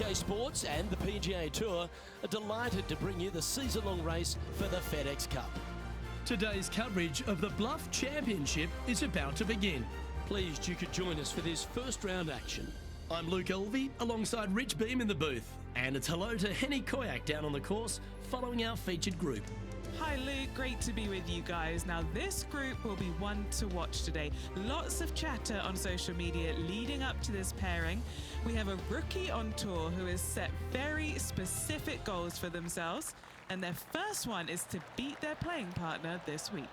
UK Sports and the PGA Tour are delighted to bring you the season-long race for the FedEx Cup. Today's coverage of the Bluff Championship is about to begin. Pleased you could join us for this first round action. I'm Luke Elvey alongside Rich Beam in the booth, and it's hello to Henny Koyak down on the course following our featured group. Hi Luke, great to be with you guys. Now this group will be one to watch today. Lots of chatter on social media leading up to this pairing. We have a rookie on tour who has set very specific goals for themselves, and their first one is to beat their playing partner this week.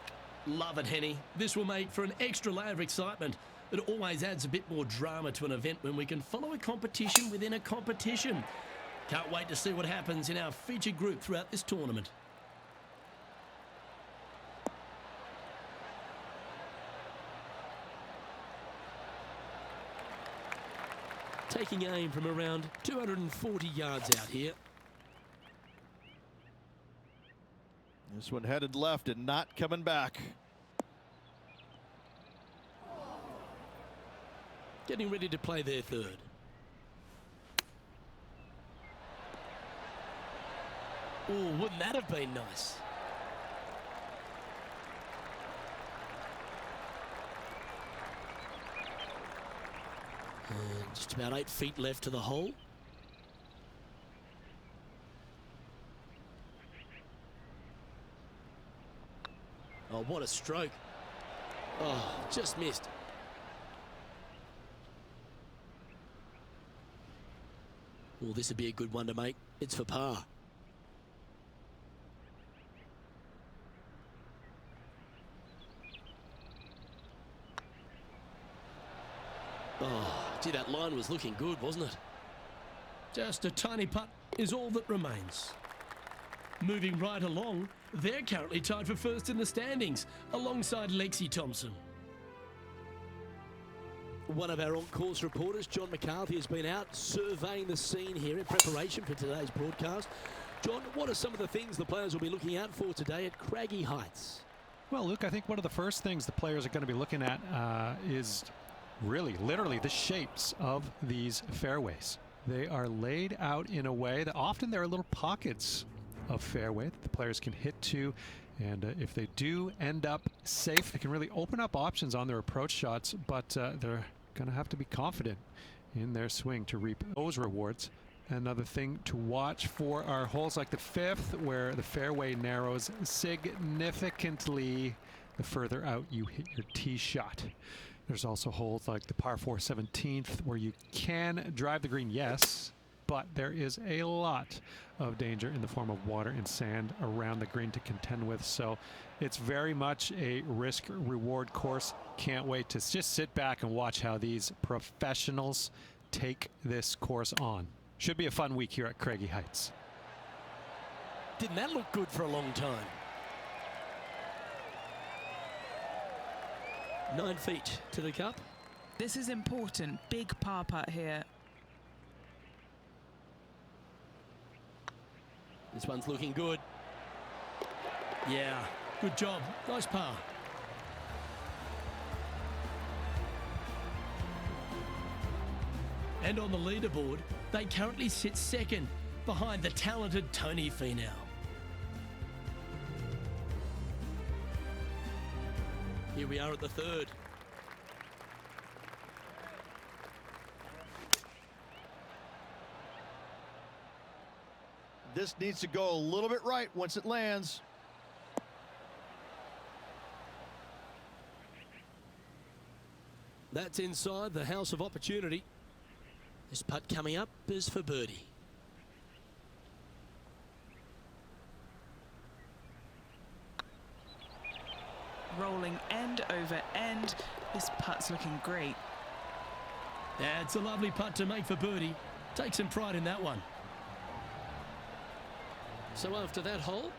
Love it, Henny. This will make for an extra layer of excitement. It always adds a bit more drama to an event when we can follow a competition within a competition. Can't wait to see what happens in our featured group throughout this tournament. Taking aim from around 240 yards out here. This one headed left and not coming back. Getting ready to play their third. Oh, wouldn't that have been nice? And just about 8 feet left to the hole. Oh, what a stroke. Oh, just missed. Well, this would be a good one to make. It's for par. Oh, gee, that line was looking good, wasn't it? Just a tiny putt is all that remains. Moving right along, they're currently tied for first in the standings, alongside Lexi Thompson. One of our on-course reporters, John McCarthy, has been out surveying the scene here in preparation for today's broadcast. John, what are some of the things the players will be looking out for today at Craggy Heights? Well, Luke, I think one of the first things the players are going to be looking at is really, literally, the shapes of these fairways. They are laid out in a way that often there are little pockets of fairway that the players can hit to, and if they do end up safe, they can really open up options on their approach shots, but they're going to have to be confident in their swing to reap those rewards. Another thing to watch for are holes like the 5th, where the fairway narrows significantly the further out you hit your tee shot. There's also holes like the par 4 17th, where you can drive the green, yes, but there is a lot of danger in the form of water and sand around the green to contend with. So it's very much a risk-reward course. Can't wait to just sit back and watch how these professionals take this course on. Should be a fun week here at Craggy Heights. Didn't that look good for a long time? 9 feet to the cup. This is important. Big par putt here. This one's looking good. Yeah, good job. Nice par. And on the leaderboard, they currently sit second behind the talented Tony Finau. Here we are at the third. This needs to go a little bit right once it lands. That's inside the house of opportunity. This putt coming up is for birdie. Rolling end over end. This putt's looking great. That's a lovely putt to make for birdie. Take some pride in that one. So after that hole,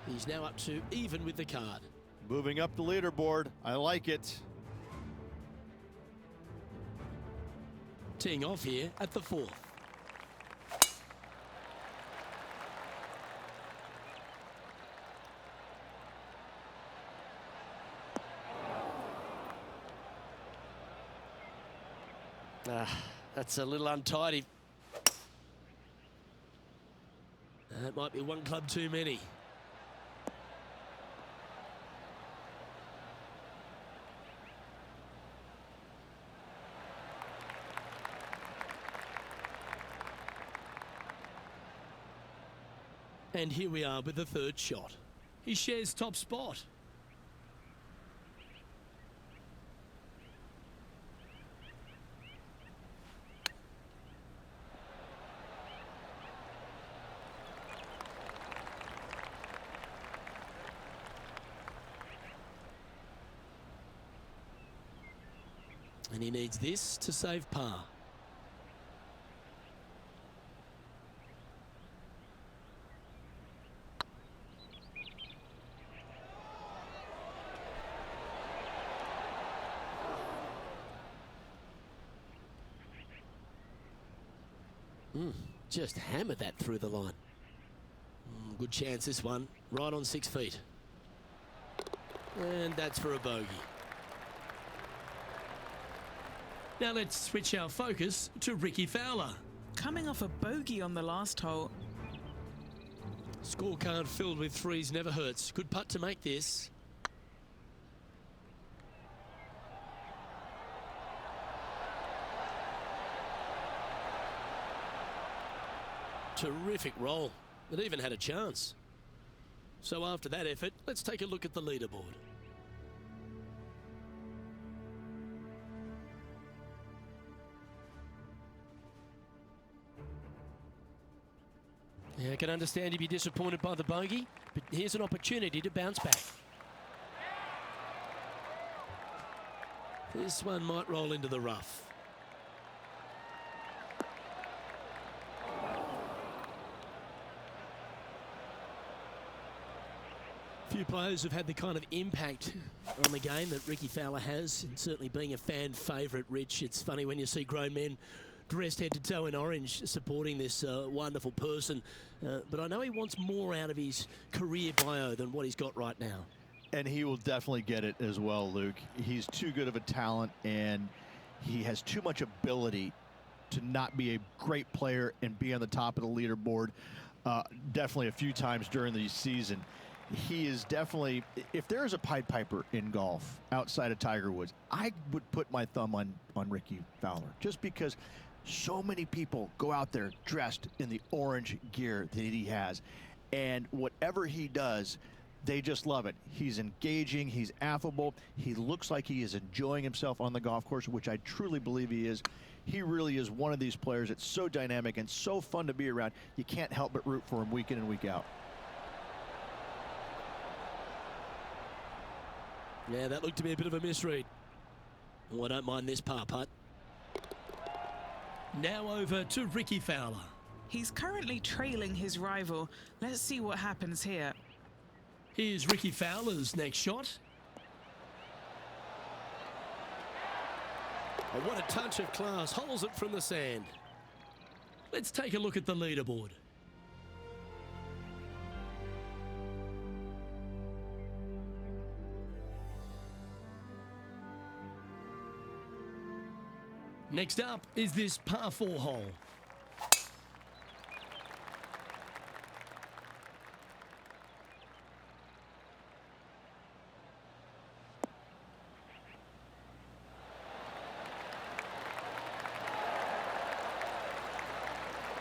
he's now up to even with the card. Moving up the leaderboard. I like it. Teeing off here at the 4th. That's a little untidy. That might be one club too many. And here we are with the third shot. He shares top spot. And he needs this to save par. Just hammered that through the line. Good chance this one, right on 6 feet. And that's for a bogey. Now let's switch our focus to Ricky Fowler. Coming off a bogey on the last hole. Scorecard filled with threes never hurts. Good putt to make this. Terrific roll. It even had a chance. So after that effort, let's take a look at the leaderboard. Yeah, I can understand you'd be disappointed by the bogey, but here's an opportunity to bounce back. This one might roll into the rough. Few players have had the kind of impact on the game that Ricky Fowler has, and certainly being a fan favourite, Rich. It's funny when you see grown men dressed head to toe in orange supporting this wonderful person, but I know he wants more out of his career bio than what he's got right now. And he will definitely get it as well, Luke. He's too good of a talent, and he has too much ability to not be a great player and be on the top of the leaderboard definitely a few times during the season. He is definitely, if there is a Pied Piper in golf outside of Tiger Woods, I would put my thumb on Ricky Fowler, just because so many people go out there dressed in the orange gear that he has, and whatever he does, they just love it. He's engaging, he's affable, he looks like he is enjoying himself on the golf course, which I truly believe he is. He really is one of these players that's so dynamic and so fun to be around. You can't help but root for him week in and week out. Yeah, that looked to be a bit of a misread. Oh, I don't mind this par putt. Now over to Ricky Fowler. He's currently trailing his rival. Let's see what happens here. Here's Ricky Fowler's next shot. Oh, what a touch of class. Holds it from the sand. Let's take a look at the leaderboard. Next up is this par 4 hole.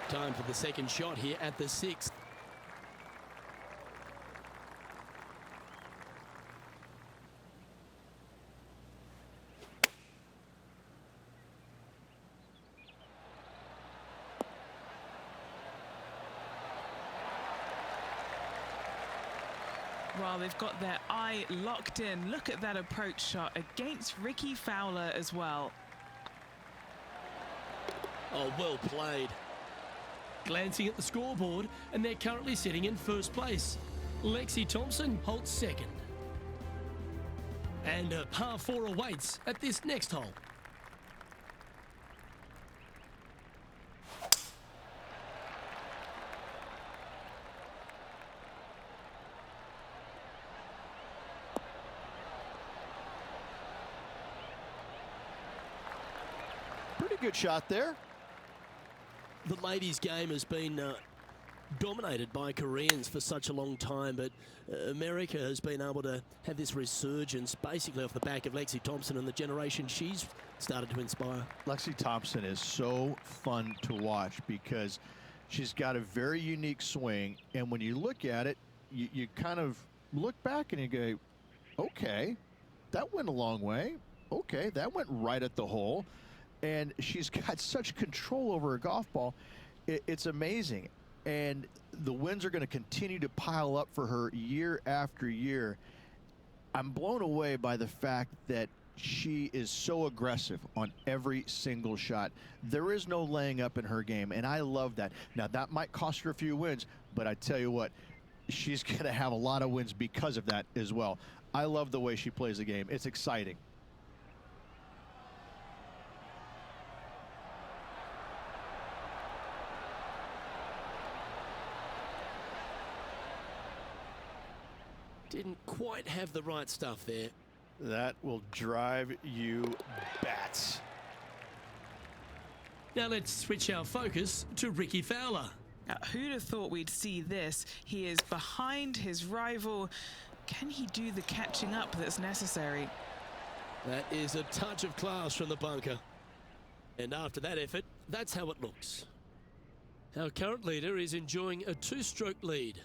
Time for the second shot here at the 6th. Well, they've got their eye locked in. Look at that approach shot against Ricky Fowler as well. Oh, well played. Glancing at the scoreboard, and they're currently sitting in first place. Lexi Thompson holds second. And a par 4 awaits at this next hole. Pretty good shot there. The ladies' game has been dominated by Koreans for such a long time, but America has been able to have this resurgence basically off the back of Lexi Thompson and the generation she's started to inspire. Lexi Thompson is so fun to watch because she's got a very unique swing, and when you look at it, you kind of look back and you go, okay, that went a long way. Okay, that went right at the hole. And she's got such control over her golf ball. It's amazing. And the wins are going to continue to pile up for her year after year. I'm blown away by the fact that she is so aggressive on every single shot. There is no laying up in her game, and I love that. Now, that might cost her a few wins, but I tell you what, she's going to have a lot of wins because of that as well. I love the way she plays the game. It's exciting. Didn't quite have the right stuff there. That will drive you bats. Now let's switch our focus to Ricky Fowler. Now, who'd have thought we'd see this? He is behind his rival. Can he do the catching up that's necessary? That is a touch of class from the bunker. And after that effort, that's how it looks. Our current leader is enjoying a 2-stroke lead.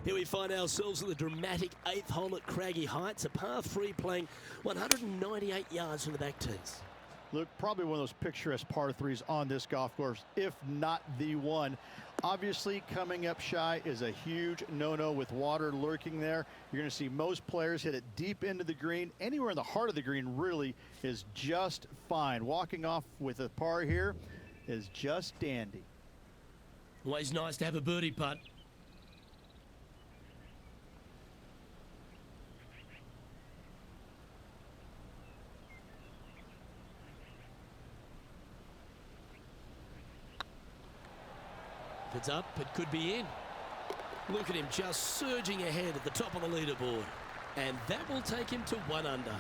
Here we find ourselves at the dramatic 8th hole at Craggy Heights, a par 3 playing 198 yards from the back tees. Look, probably one of those picturesque par 3s on this golf course, if not the one. Obviously, coming up shy is a huge no-no with water lurking there. You're going to see most players hit it deep into the green. Anywhere in the heart of the green really is just fine. Walking off with a par here is just dandy. Always nice to have a birdie putt. If it's up, it could be in. Look at him just surging ahead at the top of the leaderboard. And that will take him to 1 under.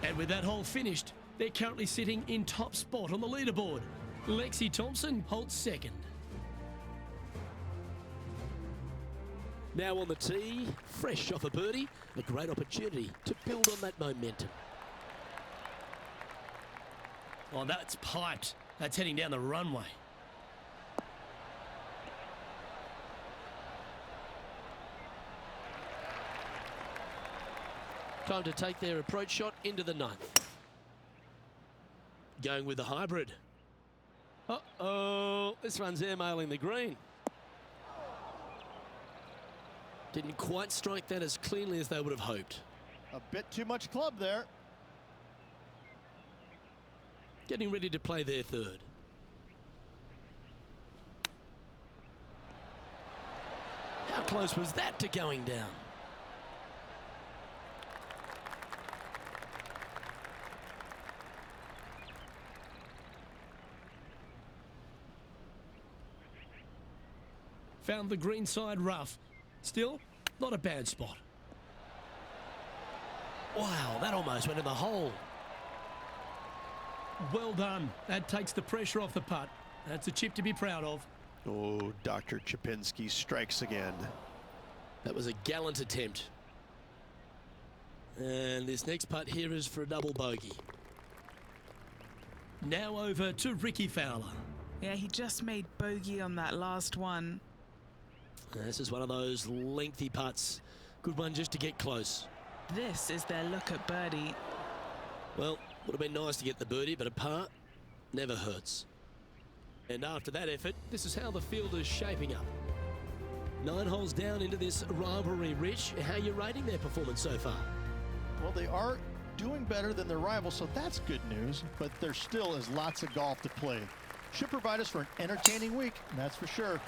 And with that hole finished, they're currently sitting in top spot on the leaderboard. Lexi Thompson holds second. Now on the tee, fresh off a birdie, a great opportunity to build on that momentum. Oh, that's piped. That's heading down the runway. Time to take their approach shot into the 9th. Going with the hybrid. Uh-oh, this one's airmailing the green. Didn't quite strike that as cleanly as they would have hoped. A bit too much club there. Getting ready to play their 3rd. How close was that to going down? Found the green side rough. Still, not a bad spot. Wow, that almost went in the hole. Well done. That takes the pressure off the putt. That's a chip to be proud of. Oh, Dr. Chapinski strikes again. That was a gallant attempt. And this next putt here is for a double bogey. Now over to Ricky Fowler. Yeah, he just made bogey on that last one. This is one of those lengthy putts. Good one just to get close. This is their look at birdie. Well, would have been nice to get the birdie, but a par never hurts. And after that effort, this is how the field is shaping up. 9 holes down into this rivalry, Rich. How are you rating their performance so far? Well, they are doing better than their rivals, so that's good news, but there still is lots of golf to play. Should provide us for an entertaining week, that's for sure.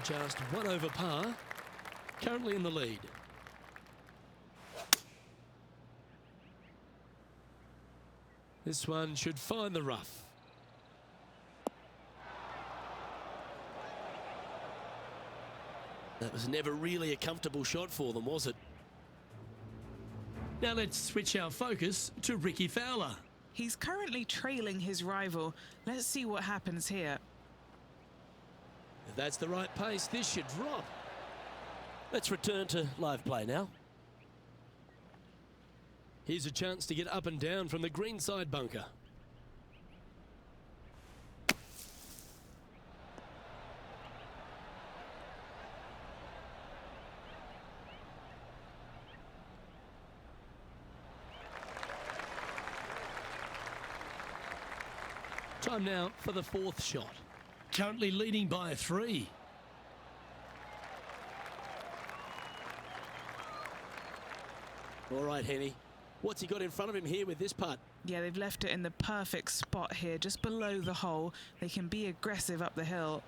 Just 1 over par, currently in the lead. This one should find the rough. That was never really a comfortable shot for them, was it? Now let's switch our focus to Ricky Fowler. He's currently trailing his rival. Let's see what happens here. If that's the right pace, this should drop. Let's return to live play now. Here's a chance to get up and down from the greenside bunker. Time now for the fourth shot. Currently leading by 3. All right, Henny. What's he got in front of him here with this putt? Yeah, they've left it in the perfect spot here, just below the hole. They can be aggressive up the hill.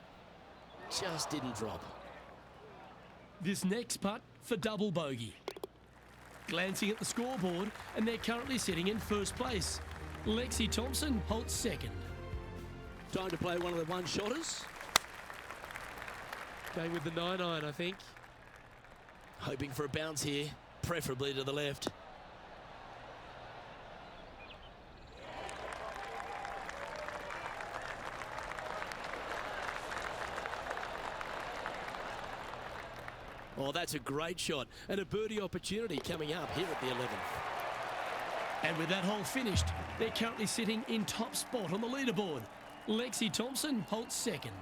Just didn't drop. This next putt for double bogey. Glancing at the scoreboard, and they're currently sitting in first place. Lexi Thompson holds second. Time to play one of the one-shotters. Going with the 9-iron, I think. Hoping for a bounce here, preferably to the left. Oh, that's a great shot and a birdie opportunity coming up here at the 11th. And with that hole finished, they're currently sitting in top spot on the leaderboard. Lexi Thompson holds second.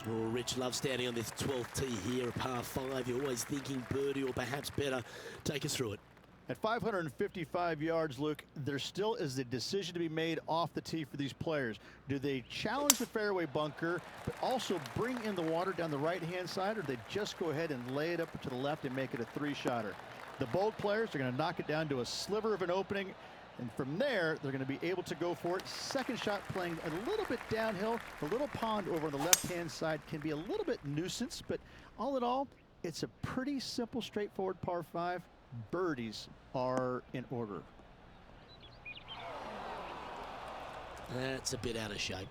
Oh, Rich loves standing on this 12th tee here, a par 5. You're always thinking birdie or perhaps better. Take us through it. At 555 yards, Luke, there still is a decision to be made off the tee for these players. Do they challenge the fairway bunker, but also bring in the water down the right-hand side, or do they just go ahead and lay it up to the left and make it a 3-shotter? The bold players are going to knock it down to a sliver of an opening, and from there, they're going to be able to go for it. Second shot playing a little bit downhill. The little pond over on the left-hand side can be a little bit nuisance, but all in all, it's a pretty simple, straightforward par 5. Birdies are in order. That's a bit out of shape.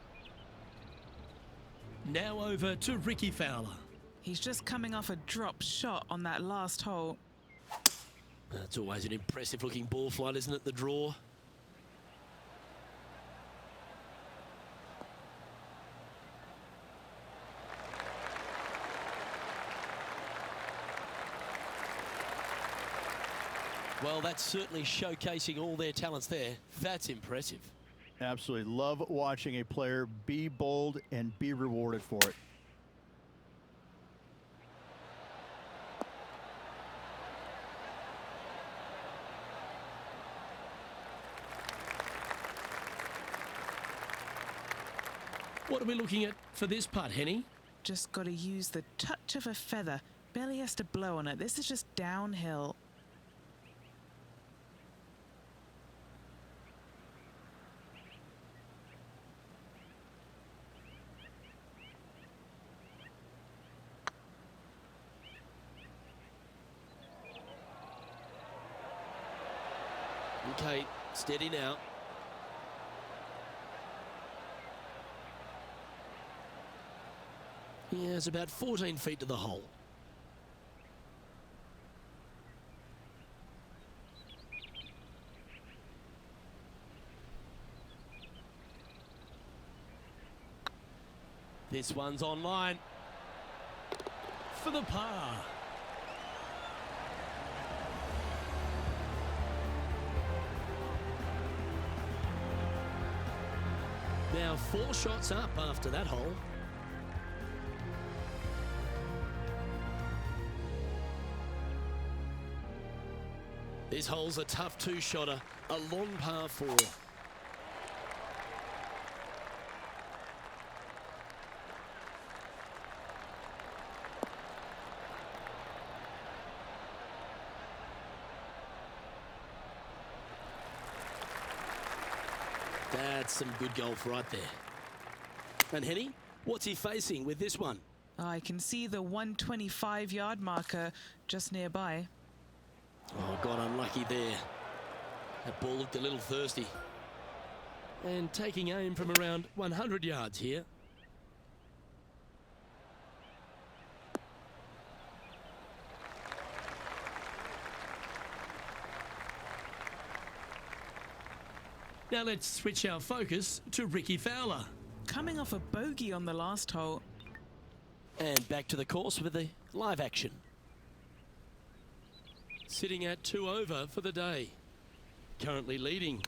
Now over to Ricky Fowler. He's just coming off a drop shot on that last hole. That's always an impressive looking ball flight, isn't it, the draw? Well, that's certainly showcasing all their talents there. That's impressive. Absolutely. Love watching a player be bold and be rewarded for it. What are we looking at for this putt, Henny? Just got to use the touch of a feather. Barely has to blow on it. This is just downhill. Okay, steady now. Yeah, it's about 14 feet to the hole. This one's online for the par. Now 4 shots up after that hole. This hole's a tough 2-shotter, a long par 4. That's some good golf right there. And Henny, what's he facing with this one? I can see the 125-yard marker just nearby. Oh, got unlucky there. That ball looked a little thirsty. And taking aim from around 100 yards here. Now let's switch our focus to Ricky Fowler. Coming off a bogey on the last hole. And back to the course with the live action. Sitting at 2 over for the day. Currently leading.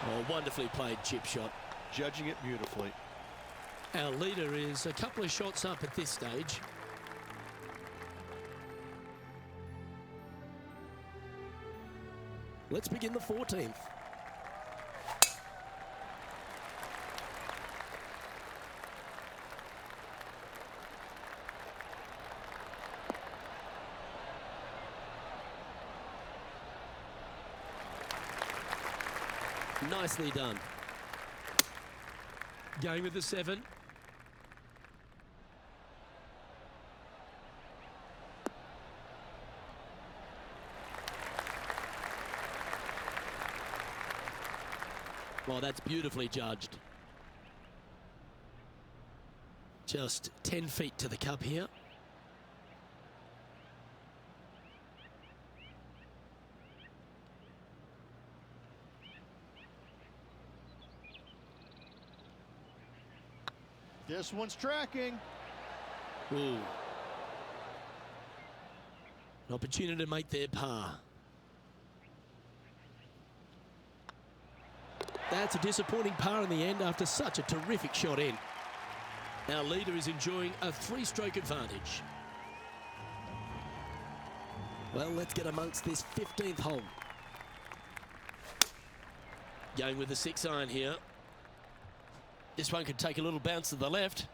Oh, wonderfully played chip shot. Judging it beautifully. Our leader is a couple of shots up at this stage. Let's begin the 14th. Nicely done. Going with the 7. Well, that's beautifully judged. Just 10 feet to the cup here. This one's tracking. Ooh. An opportunity to make their par. That's a disappointing par in the end after such a terrific shot in. Our leader is enjoying a 3-stroke advantage. Well, let's get amongst this 15th hole. Going with the 6-iron here. This one could take a little bounce to the left.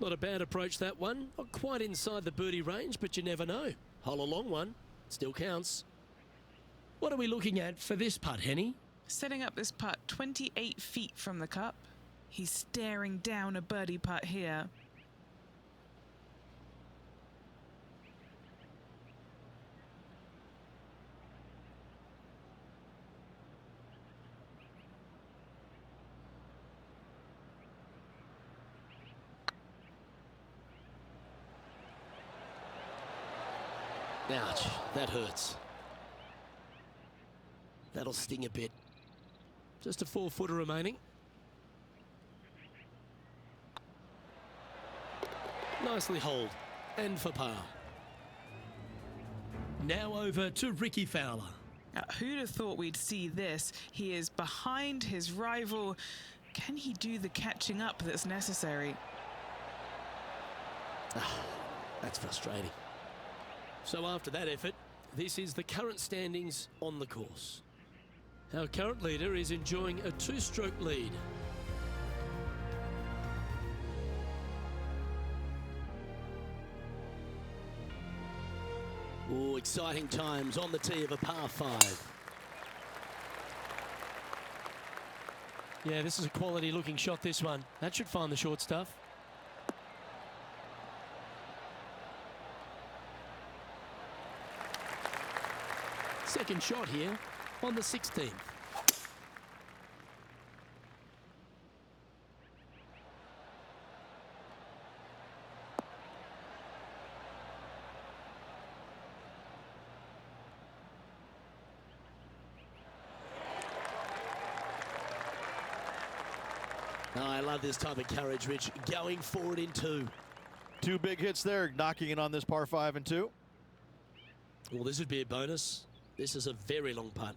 Not a bad approach, that one. Not quite inside the birdie range, but you never know. Hole a long one. Still counts. What are we looking at for this putt, Henny? Setting up this putt 28 feet from the cup. He's staring down a birdie putt here. Ouch, that hurts. That'll sting a bit. Just a 4-footer remaining. Nicely holed. And for par. Now over to Ricky Fowler. Who'd have thought we'd see this? He is behind his rival. Can he do the catching up that's necessary? That's frustrating. So after that effort, this is the current standings on the course. Our current leader is enjoying a 2-stroke lead. Oh, exciting times on the tee of a par 5. Yeah, this is a quality looking shot, this one. That should find the short stuff. Second shot here on the 16th. Oh, I love this type of courage, Rich. Going forward in 2. 2 big hits there, knocking it on this par 5 and 2. Well, this would be a bonus. This is a very long putt.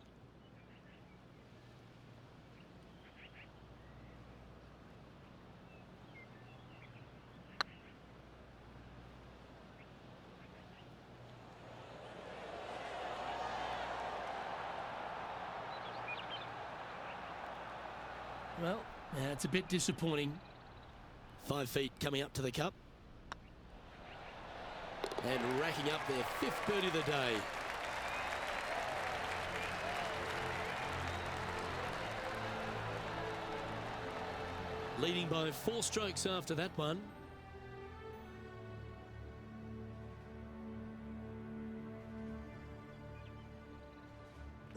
Well, it's a bit disappointing. 5 feet coming up to the cup. And racking up their 5th birdie of the day. Leading by 4 strokes after that one.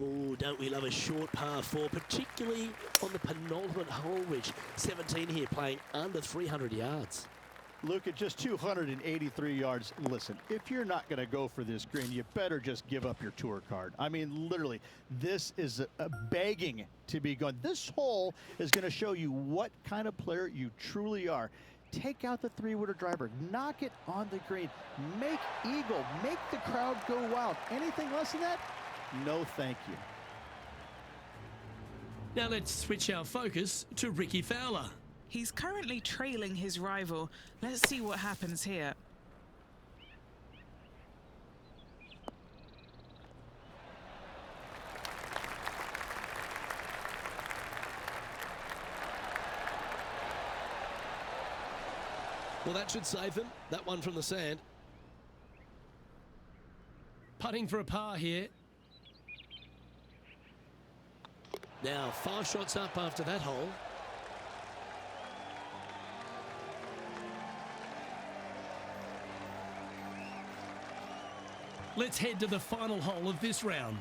Oh, don't we love a short par 4, particularly on the penultimate hole, Rich. 17 here, playing under 300 yards. Luke, at just 283 yards, listen, if you're not going to go for this green, you better just give up your tour card. I mean, literally, this is a begging to be gone. This hole is going to show you what kind of player you truly are. Take out the 3-wooder driver, knock it on the green, make eagle, make the crowd go wild. Anything less than that? No, thank you. Now let's switch our focus to Ricky Fowler. He's currently trailing his rival. Let's see what happens here. Well, that should save them. That one from the sand. Putting for a par here. Now 5 shots up after that hole. Let's head to the final hole of this round.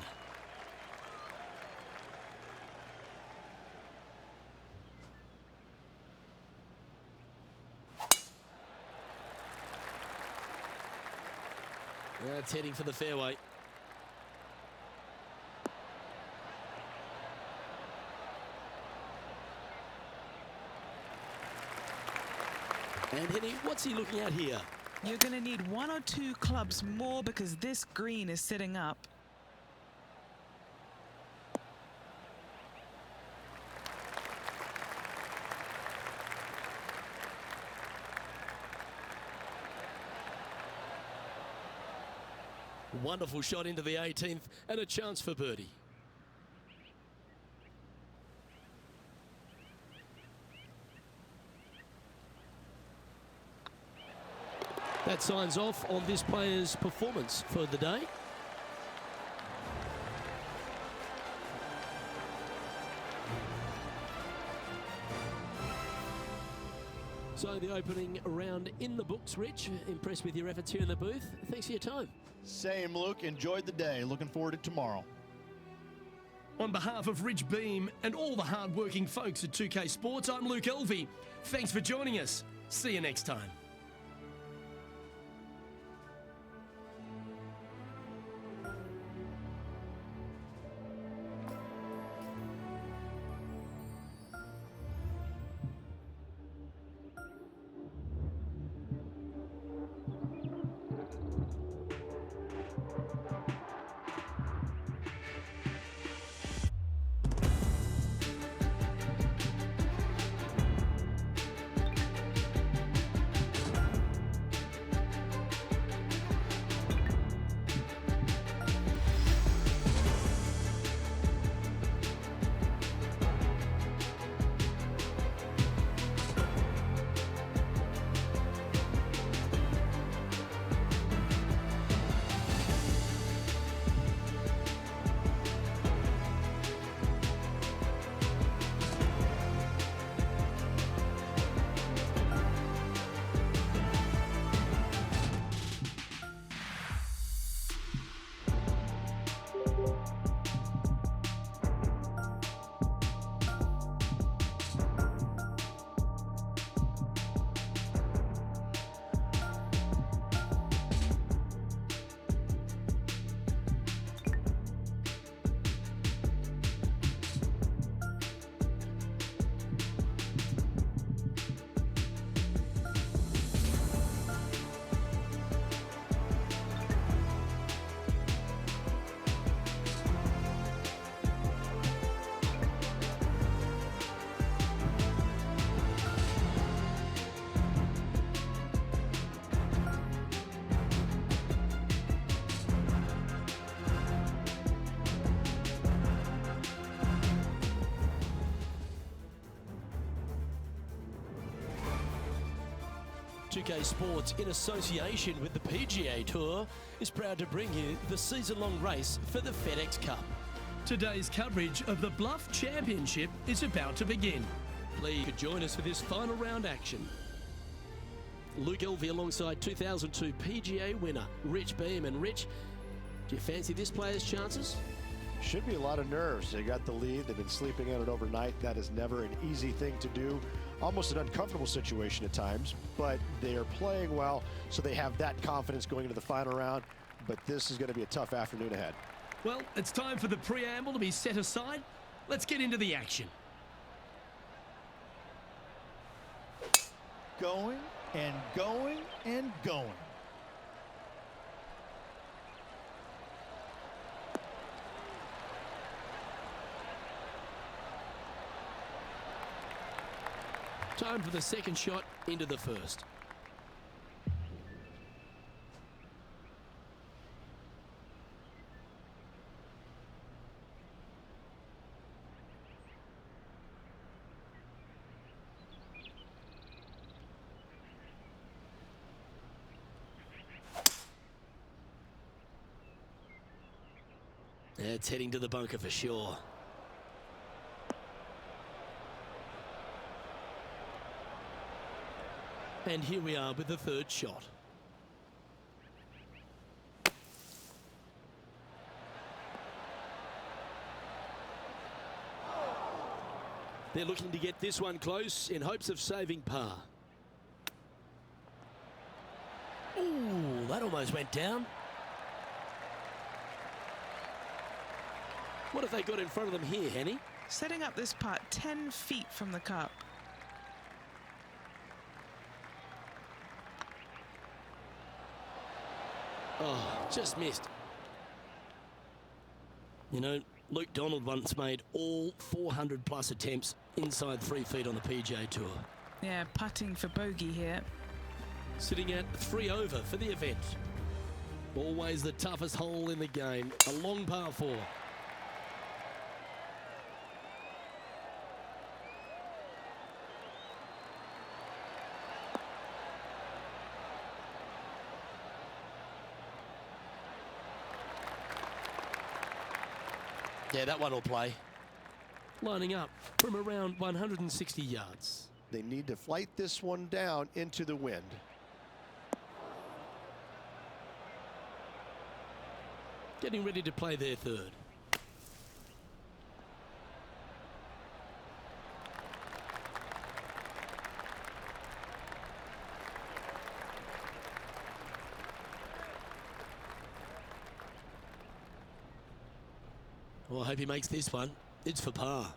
That's heading for the fairway. And Henny, what's he looking at here? You're going to need 1 or 2 clubs more because this green is sitting up. Wonderful shot into the 18th and a chance for birdie. That signs off on this player's performance for the day. So the opening round in the books, Rich. Impressed with your efforts here in the booth. Thanks for your time. Same, Luke. Enjoyed the day. Looking forward to tomorrow. On behalf of Rich Beam and all the hard-working folks at 2K Sports, I'm Luke Elvey. Thanks for joining us. See you next time. 2K Sports, in association with the PGA Tour, is proud to bring you the season-long race for the FedEx Cup. Today's coverage of the Bluff Championship is about to begin. Please join us for this final round action. Luke Elvey alongside 2002 PGA winner Rich Beam. And Rich, do you fancy this player's chances? Should be a lot of nerves. They got the lead. They've been sleeping on it overnight. That is never an easy thing to do. Almost an uncomfortable situation at times, but they are playing well, so they have that confidence going into the final round. But this is going to be a tough afternoon ahead. Well, it's time for the preamble to be set aside. Let's get into the action. Going and going and going. Time for the second shot into the first. It's heading to the bunker for sure. And here we are with the third shot. They're looking to get this one close in hopes of saving par. Ooh, that almost went down. What have they got in front of them here, Henny? Setting up this putt 10 feet from the cup. Oh, just missed. You know, Luke Donald once made all 400 plus attempts inside 3 feet on the PGA Tour. Yeah, putting for bogey here. Sitting at 3 over for the event. Always the toughest hole in the game. A long par 4. Yeah, that one will play. Lining up from around 160 yards. They need to flight this one down into the wind. Getting ready to play their third. Well, I hope he makes this one. It's for par.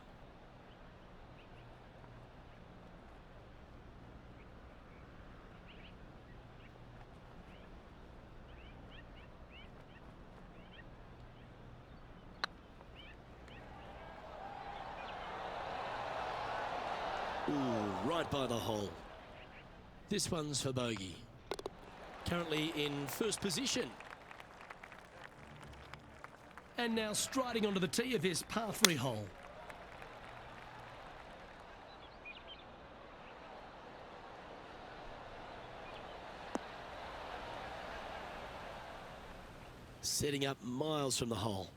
Ooh, right by the hole. This one's for bogey. Currently in first position. And now striding onto the tee of this par 3 hole. Setting up miles from the hole.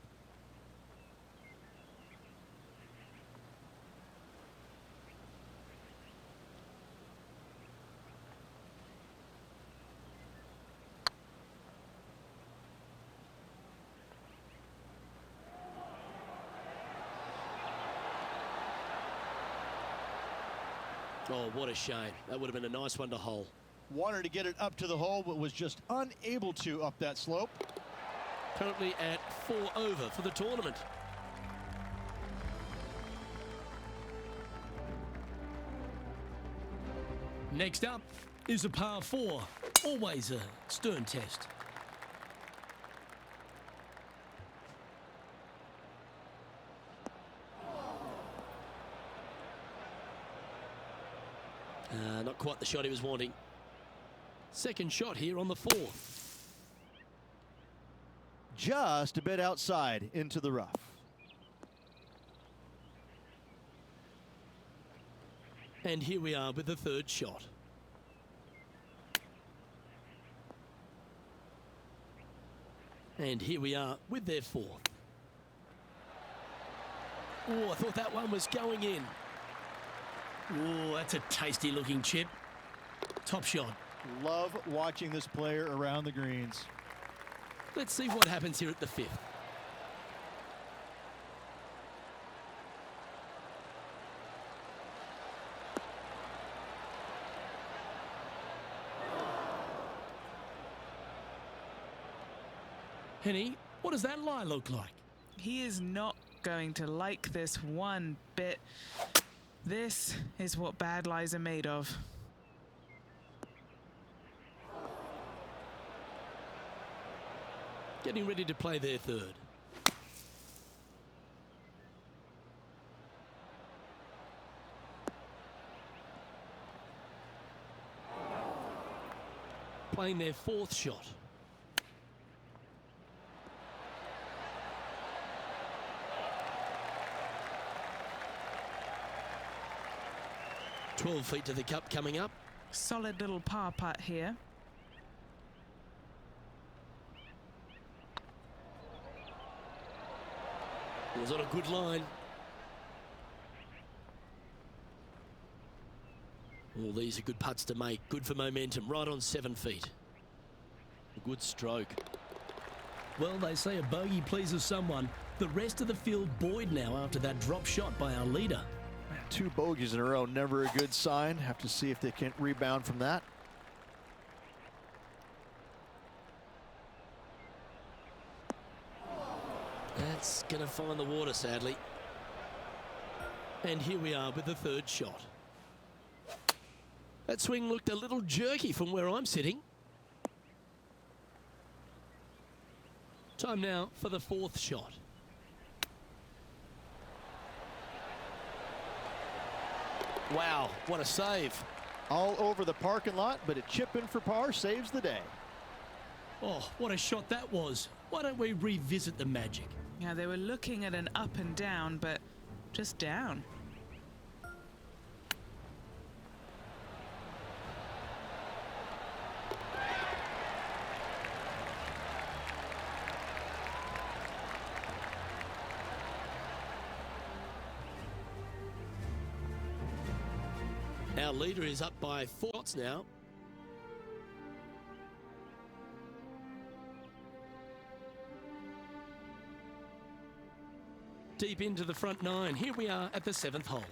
Oh, what a shame. That would have been a nice one to hole. Wanted to get it up to the hole, but was just unable to up that slope. Currently at 4 over for the tournament. Next up is a par 4. Always a stern test. Not quite the shot he was wanting. Second shot here on the 4th. Just a bit outside into the rough. And here we are with the third shot. And here we are with their fourth. Oh, I thought that one was going in. Oh, that's a tasty looking chip. Top shot. Love watching this player around the greens. Let's see what happens here at the fifth. Henny, what does that lie look like? He is not going to like this one bit. This is what bad lies are made of. Getting ready to play their third. Playing their fourth shot. "12 feet to the cup coming up. Solid little par putt here. It was on a good line. Well, these are good putts to make. Good for momentum. Right on 7 feet. A good stroke. Well, they say a bogey pleases someone. The rest of the field buoyed now after that drop shot by our leader. 2 bogeys in a row, never a good sign. Have to see if they can rebound from that. That's going to find the water, sadly. And here we are with the third shot. That swing looked a little jerky from where I'm sitting. Time now for the fourth shot. Wow, what a save. All over the parking lot, but a chip in for par saves the day. Oh, what a shot that was. Why don't we revisit the magic? Yeah, they were looking at an up and down, but just down. Our leader is up by 4 shots now. Deep into the front 9. Here we are at the 7th hole.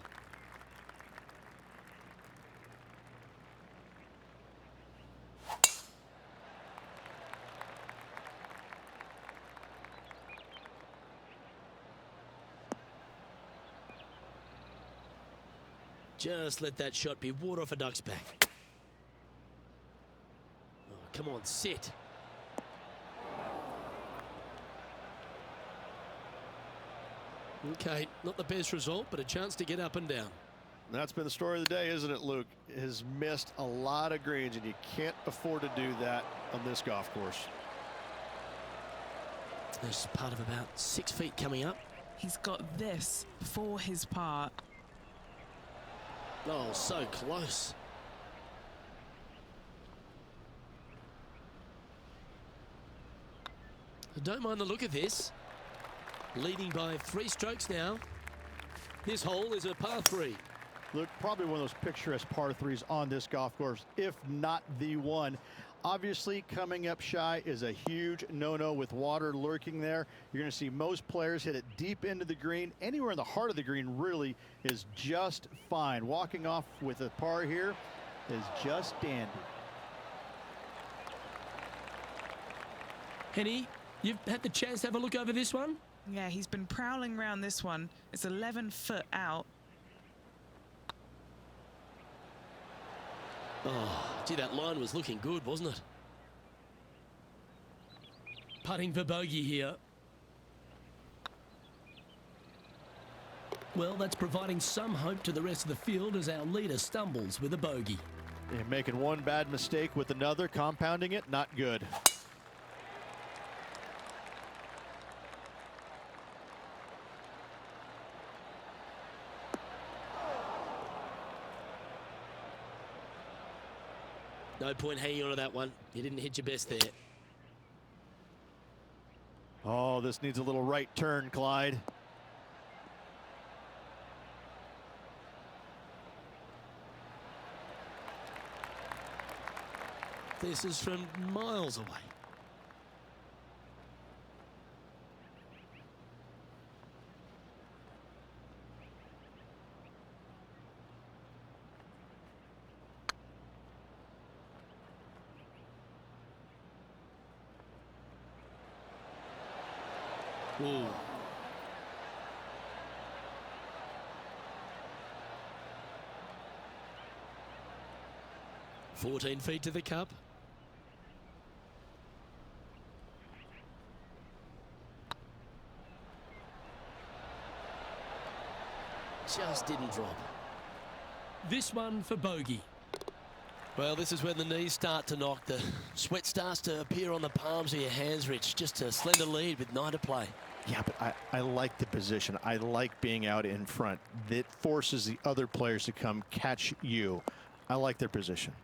Just let that shot be water off a duck's back. Oh, come on, sit. Okay, not the best result, but a chance to get up and down. That's been the story of the day, isn't it, Luke? Has missed a lot of greens, and you can't afford to do that on this golf course. There's part of about 6 feet coming up. He's got this for his part. Oh, so close. I don't mind the look of this. Leading by 3 strokes now. This hole is a par 3. Look, probably one of those picturesque par 3s on this golf course, if not the one. Obviously, coming up shy is a huge no-no with water lurking there. You're going to see most players hit it deep into the green. Anywhere in the heart of the green really is just fine. Walking off with a par here is just dandy. Henny, you've had the chance to have a look over this one? Yeah, he's been prowling around this one. It's 11 foot out. Oh, gee, that line was looking good, wasn't it? Putting for bogey here. Well, that's providing some hope to the rest of the field as our leader stumbles with a bogey. And making one bad mistake with another, compounding it, not good. No point hanging on to that one. You didn't hit your best there. Oh, this needs a little right turn, Clyde. This is from miles away. Ooh. "14 feet to the cup." Just didn't drop. This one for bogey. Well, this is when the knees start to knock. The sweat starts to appear on the palms of your hands, Rich. Just a slender lead with 9 to play. Yeah, but I like the position. I like being out in front. That forces the other players to come catch you. I like their position.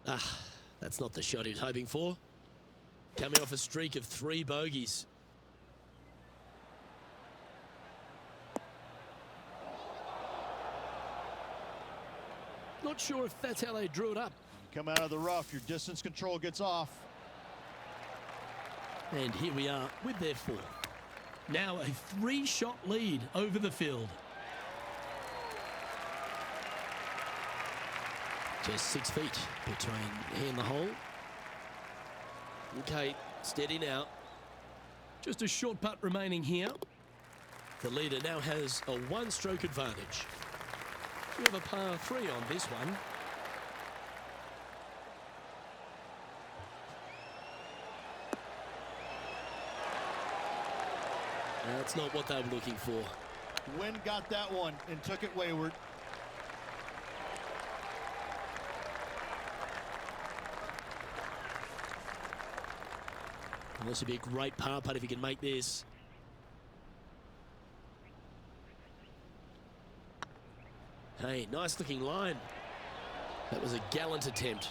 Ah, that's not the shot he was hoping for. Coming off a streak of 3 bogeys. Not sure if that's how they drew it up. Come out of the rough, your distance control gets off. And here we are with their 4th. Now a 3-shot lead over the field. Just 6 feet between he and the hole. Okay, steady now. Just a short putt remaining here. The leader now has a 1-stroke advantage. We have a par 3 on this one. That's not what they were looking for. Wynn got that one and took it wayward. Well, this would be a great par putt if he can make this. Hey, nice looking line. That was a gallant attempt.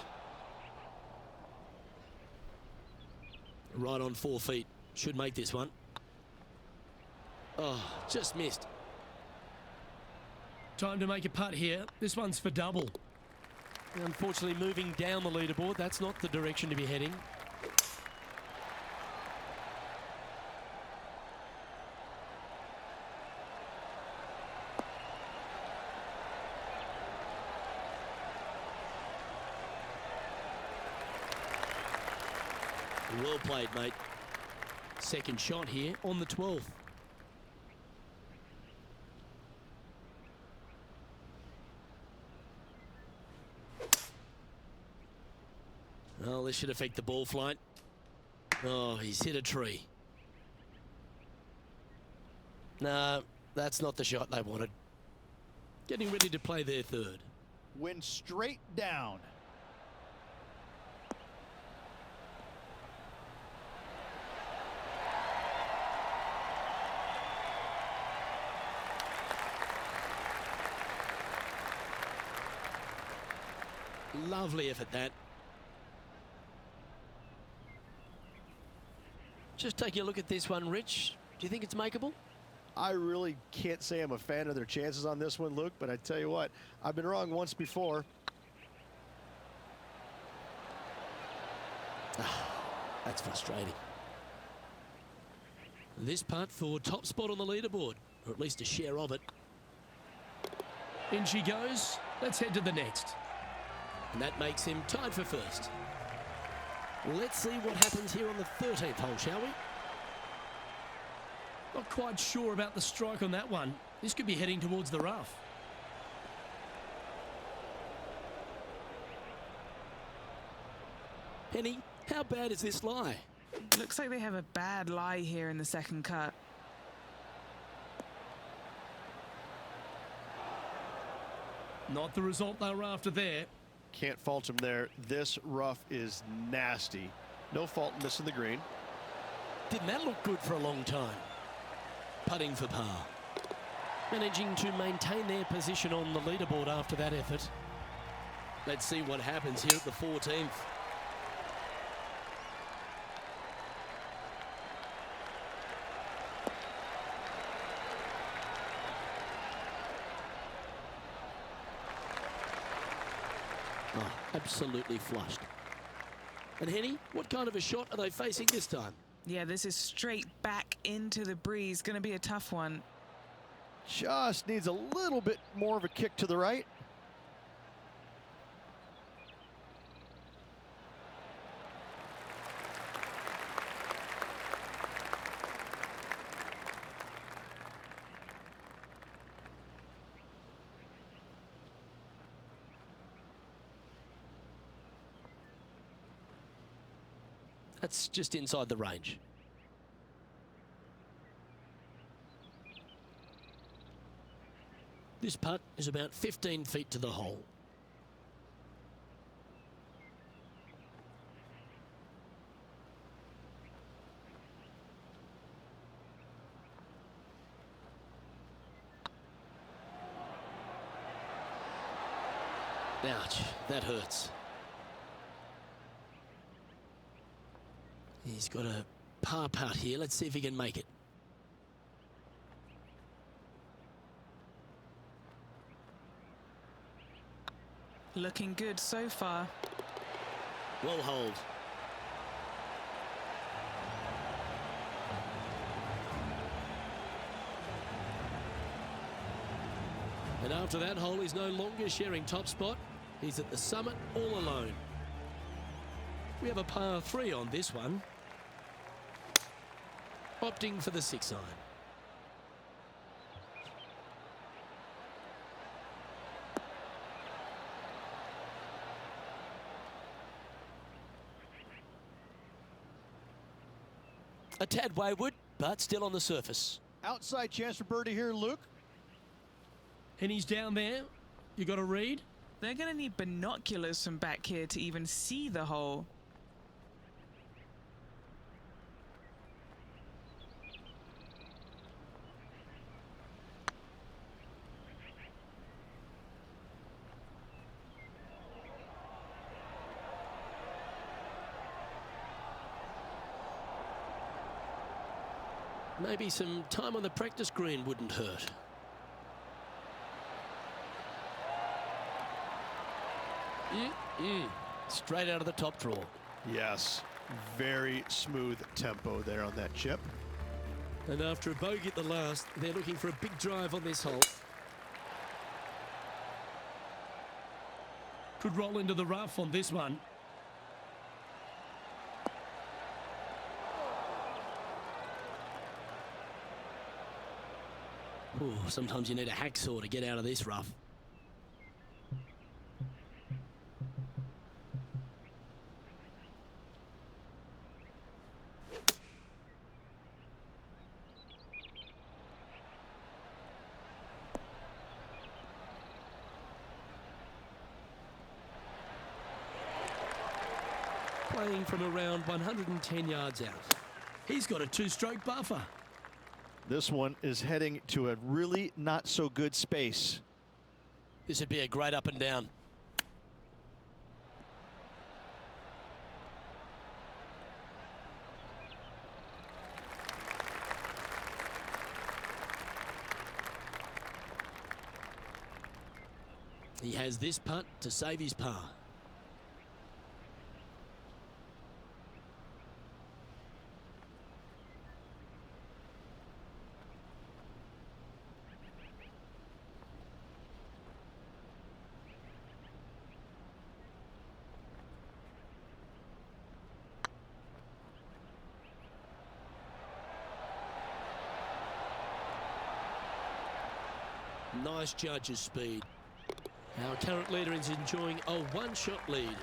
Right on 4 feet. Should make this one. Oh, just missed. Time to make a putt here. This one's for double. Unfortunately, moving down the leaderboard, that's not the direction to be heading. Well played, mate. Second shot here on the 12th. Well, this should affect the ball flight. Oh, he's hit a tree. No, that's not the shot they wanted. Getting ready to play their 3rd. Went straight down. Lovely effort, that. Just taking a look at this one, Rich. Do you think it's makeable? I really can't say I'm a fan of their chances on this one, Luke, but I tell you what, I've been wrong once before. That's frustrating. This putt for top spot on the leaderboard, or at least a share of it. In she goes. Let's head to the next. And that makes him tied for 1st. Let's see what happens here on the 13th hole, shall we? Not quite sure about the strike on that one. This could be heading towards the rough. Penny, how bad is this lie? Looks like they have a bad lie here in the second cut. Not the result they were after there. Can't fault him there. This rough is nasty. No fault in missing the green. Didn't that look good for a long time? Putting for par. Managing to maintain their position on the leaderboard after that effort. Let's see what happens here at the 14th. Oh, absolutely flushed. And Henny, what kind of a shot are they facing this time? Yeah, this is straight back into the breeze. Going to be a tough one. Just needs a little bit more of a kick to the right. That's just inside the range. This putt is about 15 feet to the hole. Ouch, that hurts. He's got a par putt here. Let's see if he can make it. Looking good so far. Well holed. And after that hole, he's no longer sharing top spot. He's at the summit all alone. We have a par 3 on this one. Opting for the 6 iron. A tad wayward, but still on the surface. Outside chance for birdie here, Luke. And he's down there. You got a read? They're going to need binoculars from back here to even see the hole. Maybe some time on the practice green wouldn't hurt. Straight out of the top draw. Yes, very smooth tempo there on that chip. And after a bogey at the last, they're looking for a big drive on this hole. Could roll into the rough on this one. Ooh, sometimes you need a hacksaw to get out of this rough. Playing from around 110 yards out. He's got a 2-stroke buffer. This one is heading to a really not so good space. This would be a great up and down. He has this putt to save his par. Nice judge's speed. Our current leader is enjoying a 1-shot lead.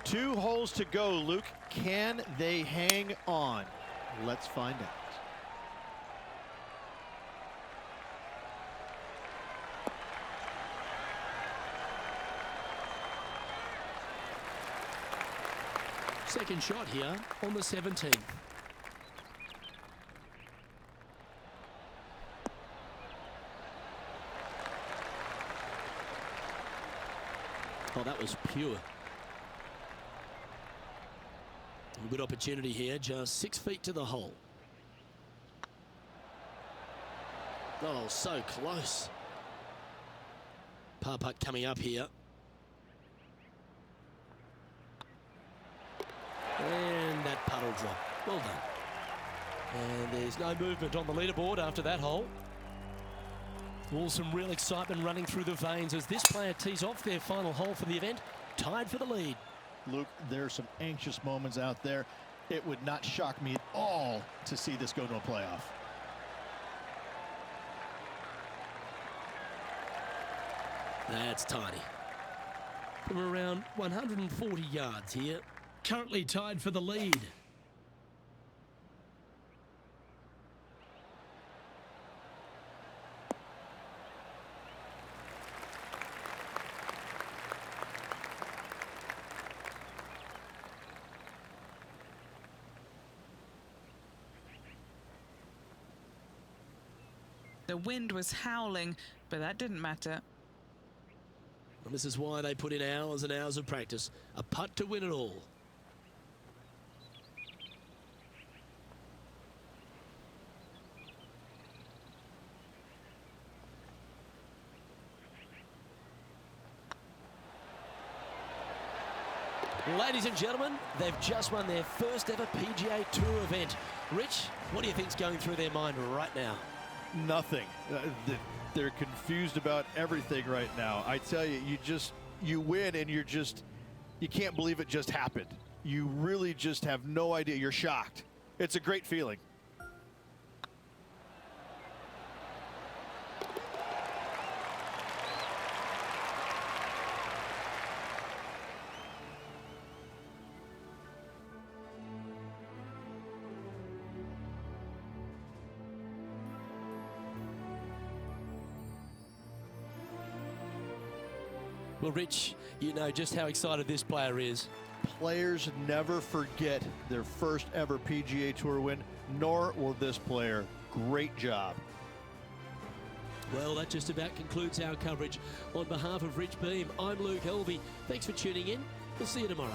2 holes to go, Luke. Can they hang on? Let's find out. Second shot here on the 17th. Oh, that was pure. A good opportunity here, just 6 feet to the hole. Oh, so close. Par putt coming up here. drop. Well done. And there's no movement on the leaderboard after that hole. All some real excitement running through the veins as this player tees off their final hole for the event, tied for the lead. Luke, there's some anxious moments out there. It would not shock me at all to see this go to a playoff. That's tiny. From around 140 yards here, currently tied for the lead. The wind was howling, but that didn't matter. And this is why they put in hours and hours of practice. A putt to win it all. Ladies and gentlemen, they've just won their first ever PGA Tour event. Rich, what do you think's going through their mind right now? Nothing. They're confused about everything right now. I tell you, you win and you can't believe it just happened. You really just have no idea. You're shocked. It's a great feeling. Well, Rich, you know just how excited this player is. Players never forget their first ever PGA Tour win, nor will this player. Great job. Well, that just about concludes our coverage. On behalf of Rich Beam, I'm Luke Helvey. Thanks for tuning in. We'll see you tomorrow.